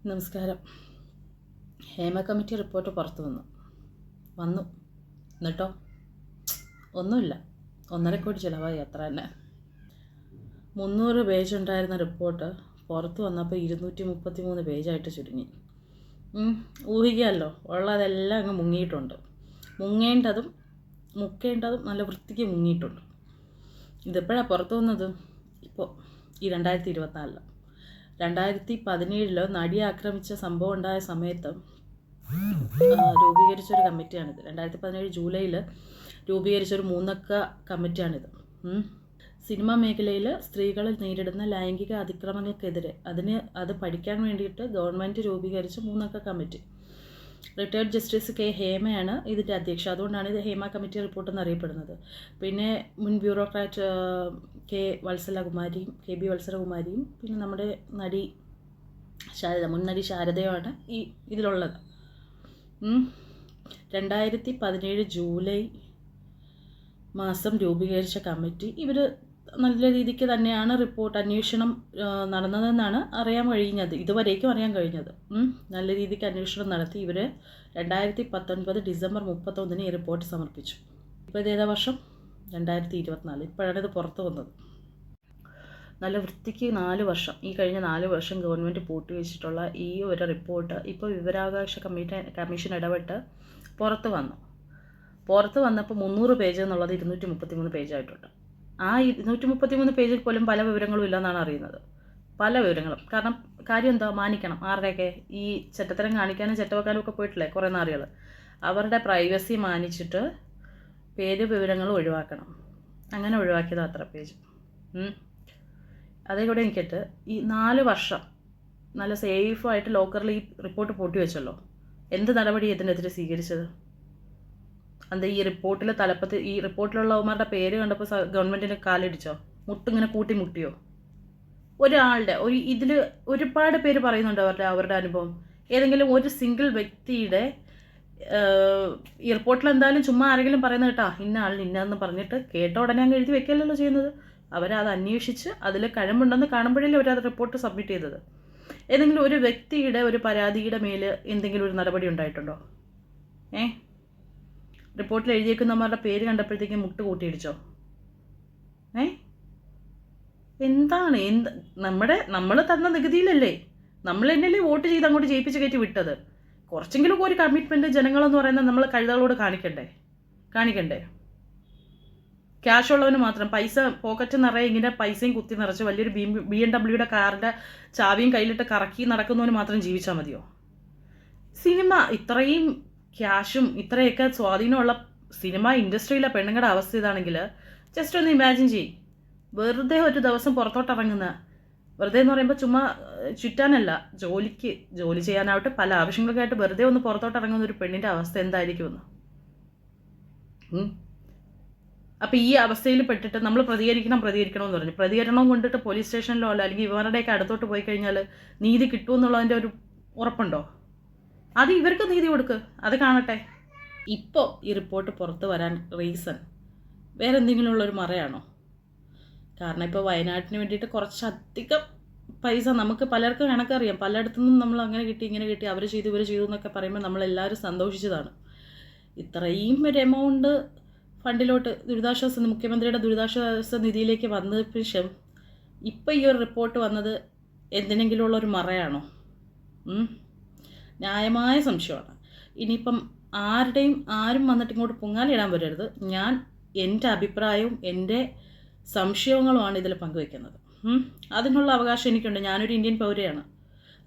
നമസ്കാരം. Hema committee report പുറത്തു വന്നു എന്നിട്ടോ ഒന്നുമില്ല. 1.5 കോടി ചിലവായി, അത്ര തന്നെ. 300 പേജ് ഉണ്ടായിരുന്ന റിപ്പോർട്ട് പുറത്തു വന്നപ്പോൾ 233 പേജായിട്ട് ചുരുങ്ങി. ഊഹിക്കാമല്ലോ, ഉള്ളതെല്ലാം അങ്ങ് മുങ്ങിയിട്ടുണ്ട്. മുക്കേണ്ടതും നല്ല വൃത്തിക്ക് മുങ്ങിയിട്ടുണ്ട്. ഇതെപ്പോഴാണ് പുറത്തു വന്നത്? ഇപ്പോൾ ഈ 2024 2017 നടിയെ ആക്രമിച്ച സംഭവം ഉണ്ടായ സമയത്ത് രൂപീകരിച്ചൊരു കമ്മിറ്റിയാണിത്. 2017 ജൂലൈയിൽ രൂപീകരിച്ചൊരു 3-അംഗ കമ്മിറ്റിയാണിത്. സിനിമാ മേഖലയിൽ സ്ത്രീകൾ നേരിടുന്ന ലൈംഗിക അതിക്രമങ്ങൾക്കെതിരെ അത് പഠിക്കാൻ വേണ്ടിയിട്ട് ഗവൺമെൻറ് രൂപീകരിച്ച 3-അംഗ കമ്മിറ്റി. റിട്ടയർഡ് ജസ്റ്റിസ് കെ ഹേമയാണ് ഇതിൻ്റെ അധ്യക്ഷ. അതുകൊണ്ടാണ് ഇത് ഹേമ കമ്മിറ്റി റിപ്പോർട്ട് എന്നറിയപ്പെടുന്നത്. പിന്നെ മുൻ ബ്യൂറോക്രാറ്റ് കെ ബി വത്സലകുമാരിയും പിന്നെ നമ്മുടെ മുൻ നടി ശാരദയുമാണ് ഇതിലുള്ളത്. 2017 ജൂലൈ മാസം രൂപീകരിച്ച കമ്മിറ്റി ഇവർ നല്ല രീതിക്ക് തന്നെയാണ് അന്വേഷണം നടന്നതെന്നാണ് ഇതുവരേക്കും അറിയാൻ കഴിഞ്ഞത്. നല്ല രീതിക്ക് അന്വേഷണം നടത്തി ഇവർ 2019 ഡിസംബർ 31 ഈ റിപ്പോർട്ട് സമർപ്പിച്ചു. ഇപ്പോൾ ഇതേതാ വർഷം? 2024. ഇപ്പോഴാണ് ഇത് പുറത്തു വന്നത്. നല്ല വൃത്തിക്ക് 4 വർഷം, ഈ കഴിഞ്ഞ 4 വർഷം ഗവൺമെൻറ് പൂട്ടിവെച്ചിട്ടുള്ള ഈ ഒരു റിപ്പോർട്ട് ഇപ്പോൾ വിവരാവകാശ കമ്മീഷൻ ഇടപെട്ട് പുറത്തു വന്നപ്പോൾ 300 പേജ് എന്നുള്ളത് 233 പേജായിട്ടുണ്ട്. ആ 233 പേജിൽ പോലും പല വിവരങ്ങളും ഇല്ലെന്നാണ് അറിയുന്നത്. പല വിവരങ്ങളും. കാര്യം എന്താ? മാനിക്കണം. ആരുടെയൊക്കെ ഈ ചെറ്റത്തരം കാണിക്കാനും ചെറ്റവെക്കാനും ഒക്കെ പോയിട്ടില്ലേ കുറേ നാളുകൾ. അവരുടെ പ്രൈവസി മാനിച്ചിട്ട് വിവരങ്ങൾ ഒഴിവാക്കണം. അങ്ങനെ ഒഴിവാക്കിയതാണ് അത്ര പേജ്. അതേ കൂടെ എനിക്കിട്ട് ഈ 4 വർഷം നല്ല സേഫായിട്ട് ലോക്കറിൽ ഈ റിപ്പോർട്ട് പൂട്ടി വെച്ചല്ലോ. എന്ത് നടപടി ഇതിനെതിരെ സ്വീകരിച്ചത്? എന്താ ഈ റിപ്പോർട്ടിലുള്ളവന്മാരുടെ പേര് കണ്ടപ്പോൾ ഗവൺമെൻറ്റിന് കാലിടിച്ചോ? മുട്ടിങ്ങനെ മുട്ടിയോ? ഒരാളുടെ ഇതിൽ ഒരുപാട് പേര് പറയുന്നുണ്ട് അവരുടെ അനുഭവം. ഏതെങ്കിലും ഒരു സിംഗിൾ വ്യക്തിയുടെ ഈ റിപ്പോർട്ടിൽ എന്തായാലും ചുമ്മാ ആരെങ്കിലും പറയുന്നത് കേട്ടാ ഇന്ന ആളിന് ഇന്നതെന്ന് പറഞ്ഞിട്ട് കേട്ട ഉടനെ അങ്ങ് എഴുതി വെക്കല്ലോ ചെയ്യുന്നത്. അവരത് അന്വേഷിച്ച് അതിൽ കഴമ്പുണ്ടെന്ന് കാണുമ്പോഴല്ലേ അവരത് റിപ്പോർട്ട് സബ്മിറ്റ് ചെയ്തത്. ഏതെങ്കിലും ഒരു വ്യക്തിയുടെ ഒരു പരാതിയുടെ മേൽ എന്തെങ്കിലും ഒരു നടപടി ഉണ്ടായിട്ടുണ്ടോ? റിപ്പോർട്ടിൽ എഴുതിയേക്കുന്നവരുടെ പേര് കണ്ടപ്പോഴത്തേക്കും മുട്ട് കൂട്ടിയിടിച്ചോ? എന്താണ് നമ്മൾ തന്ന നികുതിയിലല്ലേ, നമ്മൾ തന്നെയല്ലേ വോട്ട് ചെയ്ത് അങ്ങോട്ട് ജയിപ്പിച്ച് കയറ്റി വിട്ടത്. കുറച്ചെങ്കിലും ഒരു കമ്മിറ്റ്മെൻറ്റ് ജനങ്ങളെന്ന് പറയുന്നത് നമ്മൾ കഴുതകളോട് കാണിക്കണ്ടേ? ക്യാഷ് ഉള്ളവന് മാത്രം പൈസ പോക്കറ്റ് നിറയെ ഇങ്ങനെ പൈസയും കുത്തി നിറച്ച് വലിയൊരു BMW കാറിൻ്റെ ചാവിയും കയ്യിലിട്ട് കറക്കി നടക്കുന്നവന് മാത്രം ജീവിച്ചാൽ മതിയോ? സിനിമ ഇത്രയും ക്യാഷും ഇത്രയൊക്കെ സ്വാധീനമുള്ള സിനിമ ഇൻഡസ്ട്രിയിലെ പെണ്ണുങ്ങളുടെ അവസ്ഥ ഇതാണെങ്കിൽ ജസ്റ്റ് ഒന്ന് ഇമാജിൻ ചെയ്യും. വെറുതെ ഒരു ദിവസം പുറത്തോട്ടിറങ്ങുന്ന, വെറുതെ എന്ന് പറയുമ്പോൾ ചുമ്മാ ചുറ്റാനല്ല, ജോലി ചെയ്യാനാവട്ടെ പല ആവശ്യങ്ങൾക്കായിട്ട് വെറുതെ ഒന്ന് പുറത്തോട്ടിറങ്ങുന്ന ഒരു പെണ്ണിൻ്റെ അവസ്ഥ എന്തായിരിക്കുമെന്ന്. അപ്പോൾ ഈ അവസ്ഥയിൽ പെട്ടിട്ട് നമ്മൾ പ്രതികരിക്കണമെന്ന് പറഞ്ഞു. പ്രതികരണം കൊണ്ടിട്ട് പോലീസ് സ്റ്റേഷനിലോ അല്ലെങ്കിൽ ഇവരുടെയൊക്കെ അടുത്തോട്ട് പോയി കഴിഞ്ഞാൽ നീതി കിട്ടുമെന്നുള്ളതിൻ്റെ ഒരു ഉറപ്പുണ്ടോ? അത് ഇവർക്ക് നീതി കൊടുക്ക്, അത് കാണട്ടെ. ഇപ്പോൾ ഈ റിപ്പോർട്ട് പുറത്ത് വരാൻ റീസൺ വേറെ എന്തെങ്കിലും ഉള്ളൊരു മറയാണോ? കാരണം ഇപ്പോൾ വയനാട്ടിന് വേണ്ടിയിട്ട് കുറച്ചധികം പൈസ നമുക്ക് പലർക്കും കണക്കറിയാം. പലയിടത്തുനിന്നും നമ്മൾ അങ്ങനെ കിട്ടി ഇങ്ങനെ കിട്ടി അവർ ചെയ്തു ഇവർ ചെയ്തു എന്നൊക്കെ പറയുമ്പോൾ നമ്മളെല്ലാവരും സന്തോഷിച്ചതാണ്. ഇത്രയും ഒരു എമൗണ്ട് ഫണ്ടിലോട്ട് മുഖ്യമന്ത്രിയുടെ ദുരിതാശ്വാസ നിധിയിലേക്ക് വന്നതിന് ശേഷം ഇപ്പോൾ ഈ ഒരു റിപ്പോർട്ട് വന്നത് എന്തിനെങ്കിലും ഉള്ളൊരു മറയാണോ? ന്യായമായ സംശയമാണ്. ഇനിയിപ്പം ആരും വന്നിട്ട് ഇങ്ങോട്ട് പൊങ്ങാലിടാൻ വരരുത്. ഞാൻ എൻ്റെ അഭിപ്രായവും എൻ്റെ സംശയങ്ങളുമാണ് ഇതിൽ പങ്കുവയ്ക്കുന്നത്. അതിനുള്ള അവകാശം എനിക്കുണ്ട്. ഞാനൊരു ഇന്ത്യൻ പൗരയാണ്.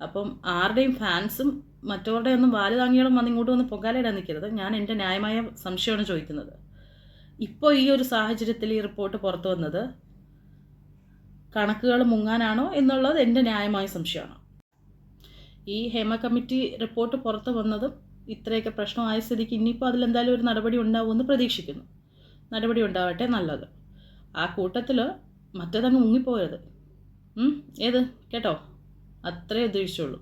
അപ്പം ആരുടെയും ഫാൻസും മറ്റവരുടെ ഒന്നും വാല് താങ്ങികളും ഇങ്ങോട്ട് വന്ന് പൊങ്കാലിടാൻ നിൽക്കരുത്. ഞാൻ എൻ്റെ ന്യായമായ സംശയമാണ് ചോദിക്കുന്നത്. ഇപ്പോൾ ഈ ഒരു സാഹചര്യത്തിൽ ഈ റിപ്പോർട്ട് പുറത്തു വന്നത് കണക്കുകൾ മുങ്ങാനാണോ എന്നുള്ളത് എൻ്റെ ന്യായമായ സംശയമാണ്. ഈ ഹേമ കമ്മിറ്റി റിപ്പോർട്ട് പുറത്ത് വന്നതും ഇത്രയൊക്കെ പ്രശ്നമായ സ്ഥിതിക്ക് ഇനിയിപ്പോൾ അതിലെന്തായാലും ഒരു നടപടി ഉണ്ടാവുമെന്ന് പ്രതീക്ഷിക്കുന്നു. നടപടി ഉണ്ടാവട്ടെ, നല്ലത്. ആ കൂട്ടത്തിൽ മറ്റേതങ്ങ് മുങ്ങിപ്പോയത്. കേട്ടോ, അത്രേ ഉദ്ദേശിച്ചുള്ളൂ.